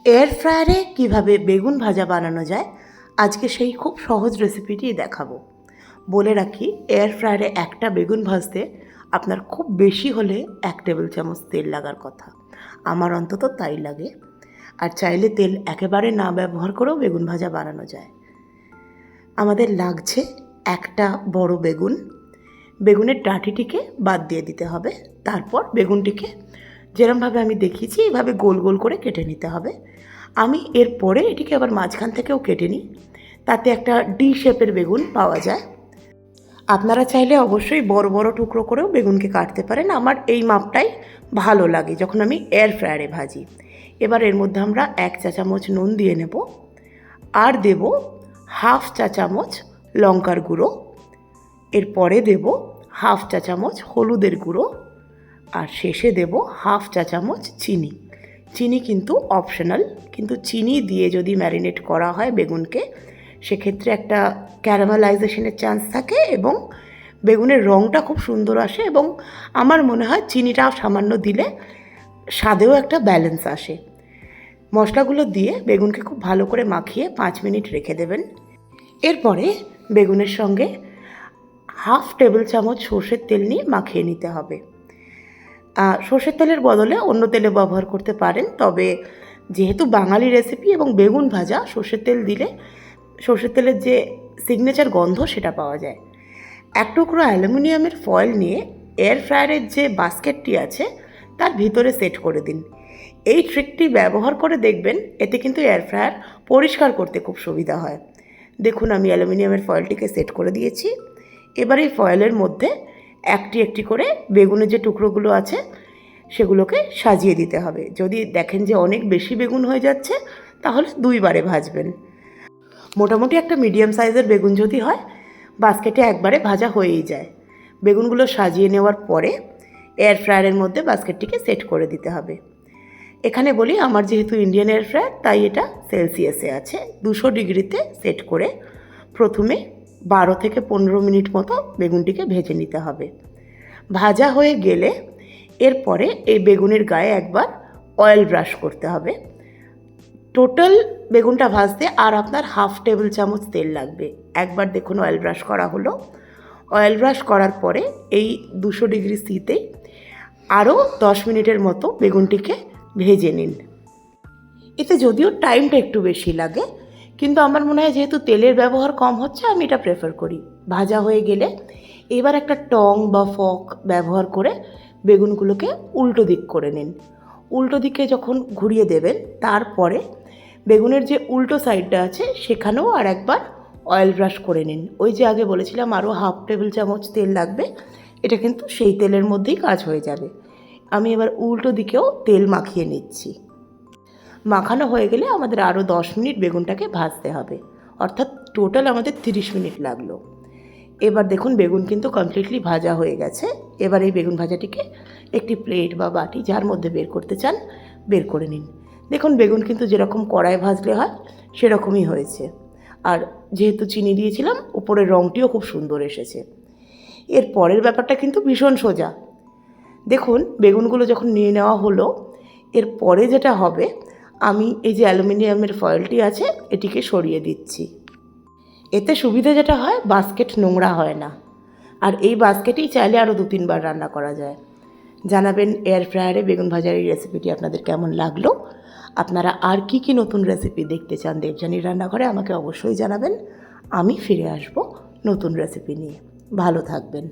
Air ফ্রায়ারে কীভাবে বেগুন ভাজা বানানো যায় আজকে সেই খুব সহজ রেসিপিটি দেখাবো। বলে রাখি, এয়ার ফ্রায়ারে একটা বেগুন ভাজতে আপনার খুব বেশি হলে 1 টেবিল চামচ তেল লাগার কথা। আমার অন্তত তাই লাগে। আর চাইলে তেল একেবারে না ব্যবহার করেও বেগুন ভাজা বানানো যায়। আমাদের লাগছে একটা বড় বেগুন। বেগুনের ডাঁটিটিকে বাদ দিয়ে দিতে হবে। তারপর বেগুনটিকে যেরমভাবে আমি দেখিয়েছি এইভাবে গোল গোল করে কেটে নিতে হবে। আমি এরপরে এটিকে আবার মাঝখান থেকেও কেটে নিই, তাতে একটা ডি শেপের বেগুন পাওয়া যায়। আপনারা চাইলে অবশ্যই বড় বড় টুকরো করেও বেগুনকে কাটতে পারেন। আমার এই মাপটাই ভালো লাগে যখন আমি এয়ার ফ্রায়ারে ভাজি। এবার এর মধ্যে আমরা 1 চা চামচ নুন দিয়ে নেব, আর দেব 1/2 চা চামচ লঙ্কার গুঁড়ো, এরপরে দেব 1/2 চা চামচ হলুদের গুঁড়ো, আর শেষে দেব 1/2 চা চামচ চিনি। চিনি কিন্তু অপশনাল, কিন্তু চিনি দিয়ে যদি ম্যারিনেট করা হয় বেগুনকে, সেক্ষেত্রে একটা ক্যারামেলাইজেশনের চান্স থাকে এবং বেগুনের রঙটা খুব সুন্দর আসে, এবং আমার মনে হয় চিনিটা সামান্য দিলে স্বাদেও একটা ব্যালেন্স আসে। মশলাগুলো দিয়ে বেগুনকে খুব ভালো করে মাখিয়ে 5 মিনিট রেখে দেবেন। এরপরে বেগুনের সঙ্গে 1/2 টেবিল চামচ সর্ষের তেল নিয়ে মাখিয়ে নিতে হবে। সর্ষের তেলের বদলে অন্য তেলে ব্যবহার করতে পারেন, তবে যেহেতু বাঙালি রেসিপি এবং বেগুন ভাজা, সর্ষের তেল দিলে সর্ষের তেলের যে সিগনেচার গন্ধ সেটা পাওয়া যায়। 1 টুকরো অ্যালুমিনিয়ামের ফয়েল নিয়ে এয়ার ফ্রায়ারের যে বাস্কেটটি আছে তার ভিতরে সেট করে দিন। এই ট্রিকটি ব্যবহার করে দেখবেন, এতে কিন্তু এয়ার ফ্রায়ার পরিষ্কার করতে খুব সুবিধা হয়। দেখুন, আমি অ্যালুমিনিয়ামের ফয়েলটিকে সেট করে দিয়েছি। এবার এই ফয়েলের মধ্যে একটি একটি করে বেগুনের যে টুকরোগুলো আছে সেগুলোকে সাজিয়ে দিতে হবে। যদি দেখেন যে অনেক বেশি বেগুন হয়ে যাচ্ছে, তাহলে 2 বারে ভাজবেন। মোটামুটি একটা মিডিয়াম সাইজের বেগুন যদি হয়, বাস্কেটে একবারে ভাজা হয়েই যায়। বেগুনগুলো সাজিয়ে নেওয়ার পরে এয়ার ফ্রায়ারের মধ্যে বাস্কেটটিকে সেট করে দিতে হবে। এখানে বলি, আমার যেহেতু ইন্ডিয়ান এয়ার ফ্রায়ার, তাই এটা সেলসিয়াসে আছে। 200 ডিগ্রিতে সেট করে প্রথমে 12 থেকে 15 মিনিট মতো বেগুনটিকে ভেজে নিতে হবে। ভাজা হয়ে গেলে এরপরে এই বেগুনের গায়ে একবার অয়েল ব্রাশ করতে হবে। টোটাল বেগুনটা ভাজতে আর আপনার 1/2 টেবিল চামচ তেল লাগবে। একবার দেখুন অয়েল ব্রাশ করা হলো। অয়েল ব্রাশ করার পরে এই 200 ডিগ্রি সিতেই আরও 10 মিনিটের মতো বেগুনটিকে ভেজে নিন। এতে যদিও টাইমটা একটু বেশি লাগে, কিন্তু আমার মনে হয় যেহেতু তেলের ব্যবহার কম হচ্ছে, আমি এটা প্রেফার করি। ভাজা হয়ে গেলে এবার একটা টং বা ফর্ক ব্যবহার করে বেগুনগুলোকে উল্টো দিক করে নিন। উল্টো দিকে যখন ঘুরিয়ে দেবেন, তারপরে বেগুনের যে উল্টো সাইডটা আছে সেখানেও আর একবার অয়েল ব্রাশ করে নিন। ওই যে আগে বলেছিলাম আরও 1/2 টেবিল চামচ তেল লাগবে, এটা কিন্তু সেই তেলের মধ্যেই কাজ হয়ে যাবে। আমি এবার উল্টো দিকেও তেল মাখিয়ে নিচ্ছি। মাখানো হয়ে গেলে আমাদের আরও 10 মিনিট বেগুনটাকে ভাজতে হবে, অর্থাৎ টোটাল আমাদের 30 মিনিট লাগলো। এবার দেখুন বেগুন কিন্তু কমপ্লিটলি ভাজা হয়ে গেছে। এবার এই বেগুন ভাজাটিকে একটি প্লেট বা বাটি, যার মধ্যে বের করতে চান, বের করে নিন। দেখুন বেগুন কিন্তু যেরকম কড়ায় ভাজলে হয় সেরকমই হয়েছে। আর যেহেতু চিনি দিয়েছিলাম, উপরের রঙটিও খুব সুন্দর এসেছে। এর পরের ব্যাপারটা কিন্তু ভীষণ সোজা। দেখুন বেগুনগুলো যখন নিয়ে নেওয়া হলো, এর পরে যেটা হবে, আমি এই যে অ্যালুমিনিয়ামের ফয়েলটি আছে এটিকে সরিয়ে দিচ্ছি। এতে সুবিধা যেটা হয়, বাস্কেট নোংরা হয় না। আর এই বাস্কেটেই চাইলে আরও 2-3 বার রান্না করা যায়। জানাবেন এয়ার ফ্রায়ারে বেগুন ভাজার এই রেসিপিটি আপনাদের কেমন লাগলো। আপনারা আর কি কি নতুন রেসিপি দেখতে চান দেবযানীর রান্নাঘরে, আমাকে অবশ্যই জানাবেন। আমি ফিরে আসব নতুন রেসিপি নিয়ে। ভালো থাকবেন।